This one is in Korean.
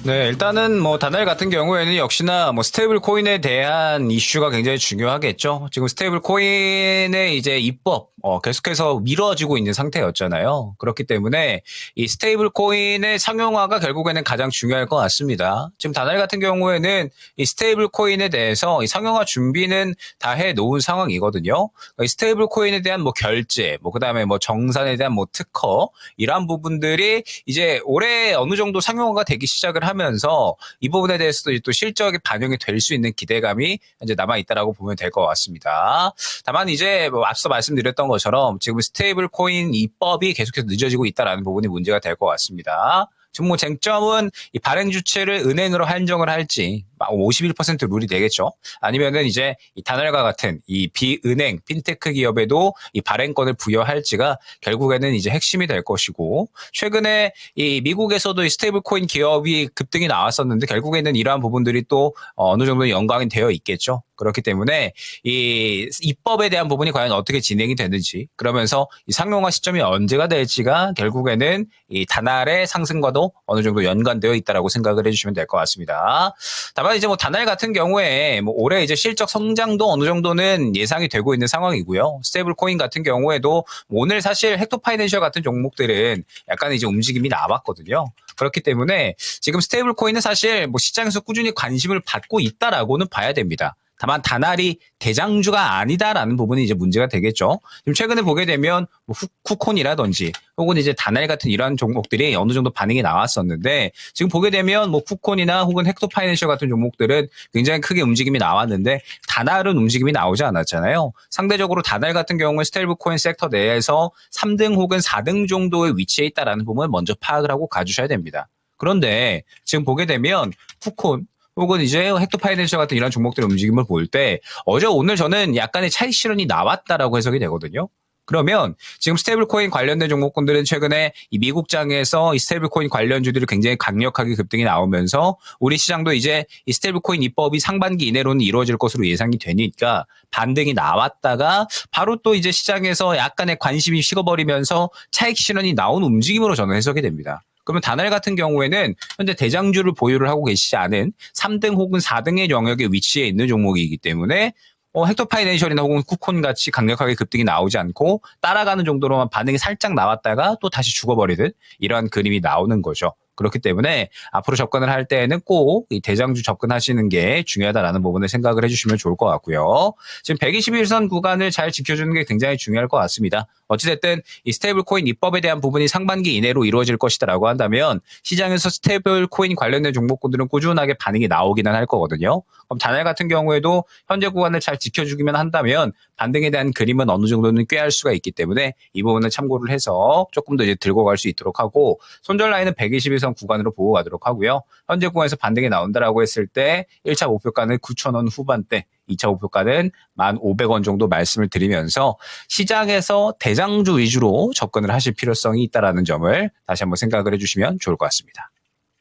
네, 일단은 뭐 다날 같은 경우에는 역시나 뭐 스테이블 코인에 대한 이슈가 굉장히 중요하겠죠. 지금 스테이블 코인의 이제 입법 계속해서 미뤄지고 있는 상태였잖아요. 그렇기 때문에 이 스테이블 코인의 상용화가 결국에는 가장 중요할 것 같습니다. 지금 다날 같은 경우에는 이 스테이블 코인에 대해서 이 상용화 준비는 다 해 놓은 상황이거든요. 이 스테이블 코인에 대한 뭐 결제, 뭐 그다음에 뭐 정산에 대한 뭐 특허 이러한 부분들이 이제 올해 어느 정도 상용화가 되기 시작을 하면서 이 부분에 대해서도 또 실적이 반영이 될 수 있는 기대감이 이제 남아 있다라고 보면 될 것 같습니다. 다만 이제 뭐 앞서 말씀드렸던 것처럼 지금 스테이블 코인 입법이 계속해서 늦어지고 있다라는 부분이 문제가 될 것 같습니다. 지금 뭐 쟁점은 이 발행 주체를 은행으로 한정을 할지 51% 룰이 되겠죠. 아니면은 이제 이 다날과 같은 이 비은행 핀테크 기업에도 이 발행권을 부여할지가 결국에는 이제 핵심이 될 것이고, 최근에 이 미국에서도 이 스테이블 코인 기업이 급등이 나왔었는데 결국에는 이러한 부분들이 또 어느 정도 연관이 되어 있겠죠. 그렇기 때문에 이 입법에 대한 부분이 과연 어떻게 진행이 되는지, 그러면서 이 상용화 시점이 언제가 될지가 결국에는 이 다날의 상승과도 어느 정도 연관되어 있다라고 생각을 해주시면 될 것 같습니다. 다만 이제 뭐 다날 같은 경우에 뭐 올해 이제 실적 성장도 어느 정도는 예상이 되고 있는 상황이고요. 스테이블 코인 같은 경우에도 뭐 오늘 사실 헥토 파이낸셜 같은 종목들은 약간 이제 움직임이 나왔거든요. 그렇기 때문에 지금 스테이블 코인은 사실 뭐 시장에서 꾸준히 관심을 받고 있다라고는 봐야 됩니다. 다만 다날이 대장주가 아니다라는 부분이 이제 문제가 되겠죠. 지금 최근에 보게 되면 뭐 쿠콘이라든지 혹은 이제 다날 같은 이러한 종목들이 어느 정도 반응이 나왔었는데, 지금 보게 되면 뭐 쿠콘이나 혹은 헥토 파이낸셜 같은 종목들은 굉장히 크게 움직임이 나왔는데 다날은 움직임이 나오지 않았잖아요. 상대적으로 다날 같은 경우는 스테이블 코인 섹터 내에서 3등 혹은 4등 정도의 위치에 있다라는 부분을 먼저 파악을 하고 가주셔야 됩니다. 그런데 지금 보게 되면 쿠콘 혹은 이제 헥토 파이낸셜 같은 이런 종목들의 움직임을 볼 때 어제 오늘 저는 약간의 차익 실현이 나왔다라고 해석이 되거든요. 그러면 지금 스테이블 코인 관련된 종목군들은 최근에 이 미국장에서 이 스테이블 코인 관련주들이 굉장히 강력하게 급등이 나오면서 우리 시장도 이제 이 스테이블 코인 입법이 상반기 이내로는 이루어질 것으로 예상이 되니까 반등이 나왔다가 바로 또 이제 시장에서 약간의 관심이 식어버리면서 차익 실현이 나온 움직임으로 저는 해석이 됩니다. 그러면 다날 같은 경우에는 현재 대장주를 보유를 하고 계시지 않은 3등 혹은 4등의 영역에 위치해 있는 종목이기 때문에 헥토 파이낸셜이나 혹은 쿠콘 같이 강력하게 급등이 나오지 않고 따라가는 정도로만 반응이 살짝 나왔다가 또 다시 죽어버리듯 이러한 그림이 나오는 거죠. 그렇기 때문에 앞으로 접근을 할 때에는 꼭 이 대장주 접근하시는 게 중요하다라는 부분을 생각을 해주시면 좋을 것 같고요. 지금 121선 구간을 잘 지켜주는 게 굉장히 중요할 것 같습니다. 어찌됐든 이 스테이블 코인 입법에 대한 부분이 상반기 이내로 이루어질 것이다라고 한다면 시장에서 스테이블 코인 관련된 종목군들은 꾸준하게 반응이 나오기는 할 거거든요. 그럼 다날 같은 경우에도 현재 구간을 잘 지켜주기만 한다면 반등에 대한 그림은 어느 정도는 꾀할 수가 있기 때문에 이 부분을 참고를 해서 조금 더 이제 들고 갈 수 있도록 하고, 손절 라인은 121선 구간으로 보고 가도록 하고요. 현재 구간에서 반등이 나온다라고 했을 때 1차 목표가는 9,000원 후반대, 2차 목표가는 1,500원 정도 말씀을 드리면서 시장에서 대장주 위주로 접근을 하실 필요성이 있다는 점을 다시 한번 생각을 해주시면 좋을 것 같습니다.